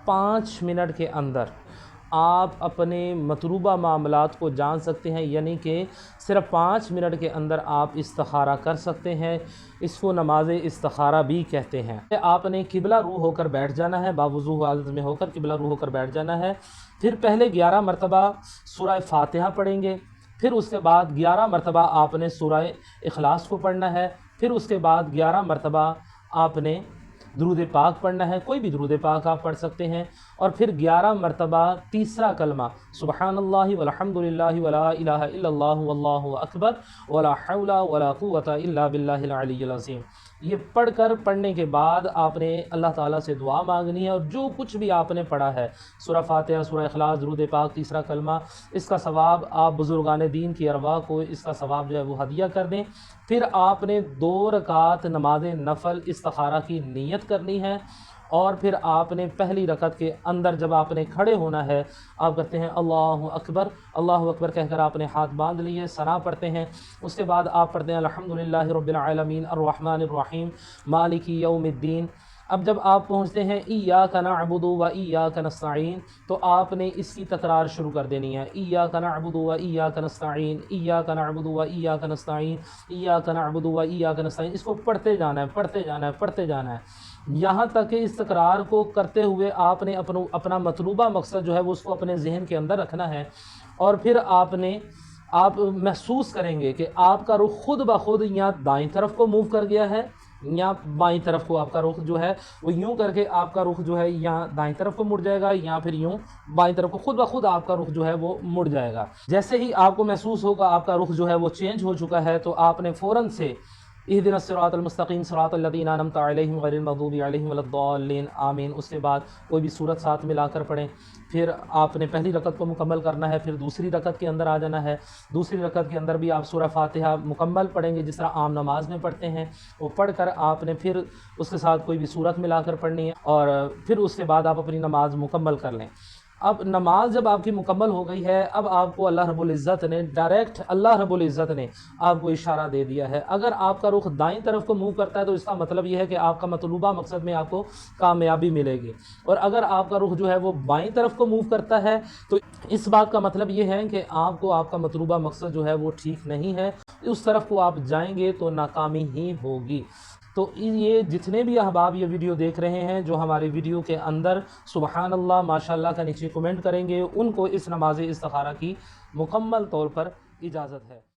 5 minute کے اندر آپ اپنے مطلوبہ معاملات کو جان سکتے ہیں، یعنی کہ صرف 5 منٹ کے اندر آپ استخارہ کر سکتے ہیں۔ اس کو نماز استخارہ بھی کہتے ہیں۔ آپ نے قبلہ رو ہو کر بیٹھ جانا ہے، باوضو حالت میں ہو کر قبلہ رو ہو کر بیٹھ جانا ہے۔ پھر پہلے 11 مرتبہ سورہ فاتحہ پڑھیں گے، پھر اس کے بعد 11 مرتبہ آپ نے سورہ اخلاص کو پڑھنا ہے، پھر اس کے بعد 11 مرتبہ آپ نے درود پاک پڑھنا ہے، کوئی بھی درود پاک آپ پڑھ سکتے ہیں، اور پھر 11 مرتبہ تیسرا کلمہ سبحان اللہ والحمد للہ ولا الہ الا اللہ واللہ اکبر ولا حول ولا قوۃ الا باللہ العلی العظیم، یہ پڑھنے کے بعد آپ نے اللہ تعالیٰ سے دعا مانگنی ہے، اور جو کچھ بھی آپ نے پڑھا ہے سورہ فاتحہ، سورہ اخلاص، درود پاک، تیسرا کلمہ، اس کا ثواب آپ بزرگان دین کی ارواح کو اس کا ثواب جو ہے وہ ہدیہ کر دیں۔ پھر آپ نے 2 رکعت نماز نفل استخارہ کی نیت کرنی ہے، اور پھر آپ نے پہلی رکعت کے اندر جب آپ نے کھڑے ہونا ہے، آپ کہتے ہیں اللہ اکبر کہہ کر آپ نے ہاتھ باندھ لیے، ثنا پڑھتے ہیں۔ اس کے بعد آپ پڑھتے ہیں الحمدللہ رب العالمین الرحمن الرحیم مالک یوم الدین۔ اب جب آپ پہنچتے ہیں ایاک نعبد و ایاک نستعین، تو آپ نے اس کی تکرار شروع کر دینی ہے، ایاک نعبد و ایاک نستعین، ایاک نعبد و ایاک نستعین، ایاک نعبد و ایاک نستعین، اس کو پڑھتے جانا ہے یہاں تک کہ اس تکرار کو کرتے ہوئے آپ نے اپنا مطلوبہ مقصد جو ہے وہ اس کو اپنے ذہن کے اندر رکھنا ہے، اور پھر آپ محسوس کریں گے کہ آپ کا رخ خود بخود یا دائیں طرف کو موو کر گیا ہے، یا بائیں طرف کو آپ کا رخ جو ہے وہ یوں کر کے آپ کا رخ جو ہے یا دائیں طرف کو مڑ جائے گا، یا پھر یوں بائیں طرف کو، خود بخود آپ کا رخ جو ہے وہ مڑ جائے گا۔ جیسے ہی آپ کو محسوس ہوگا آپ کا رخ جو ہے وہ چینج ہو چکا ہے، تو آپ نے فوراً سے اہدنا الصراط المستقیم صراط الذین انعمت علیہم غیر المغضوب علیہم ولا الضالین آمین، اس کے بعد کوئی بھی سورت ساتھ ملا کر پڑھیں۔ پھر آپ نے پہلی رکعت کو مکمل کرنا ہے، پھر دوسری رکعت کے اندر آ جانا ہے، دوسری رکعت کے اندر بھی آپ سورہ فاتحہ مکمل پڑھیں گے جس طرح عام نماز میں پڑھتے ہیں، وہ پڑھ کر آپ نے پھر اس کے ساتھ کوئی بھی سورت ملا کر پڑھنی ہے، اور پھر اس کے بعد آپ اپنی نماز مکمل کر لیں۔ اب نماز جب آپ کی مکمل ہو گئی ہے، اب آپ کو اللہ رب العزت نے آپ کو اشارہ دے دیا ہے۔ اگر آپ کا رخ دائیں طرف کو موو کرتا ہے تو اس کا مطلب یہ ہے کہ آپ کا مطلوبہ مقصد میں آپ کو کامیابی ملے گی، اور اگر آپ کا رخ جو ہے وہ بائیں طرف کو موو کرتا ہے تو اس بات کا مطلب یہ ہے کہ آپ کو آپ کا مطلوبہ مقصد جو ہے وہ ٹھیک نہیں ہے، اس طرف کو آپ جائیں گے تو ناکامی ہی ہوگی۔ تو یہ جتنے بھی احباب یہ ویڈیو دیکھ رہے ہیں جو ہمارے ویڈیو کے اندر سبحان اللہ ماشاءاللہ کا نیچے کمنٹ کریں گے، ان کو اس نماز استخارہ کی مکمل طور پر اجازت ہے۔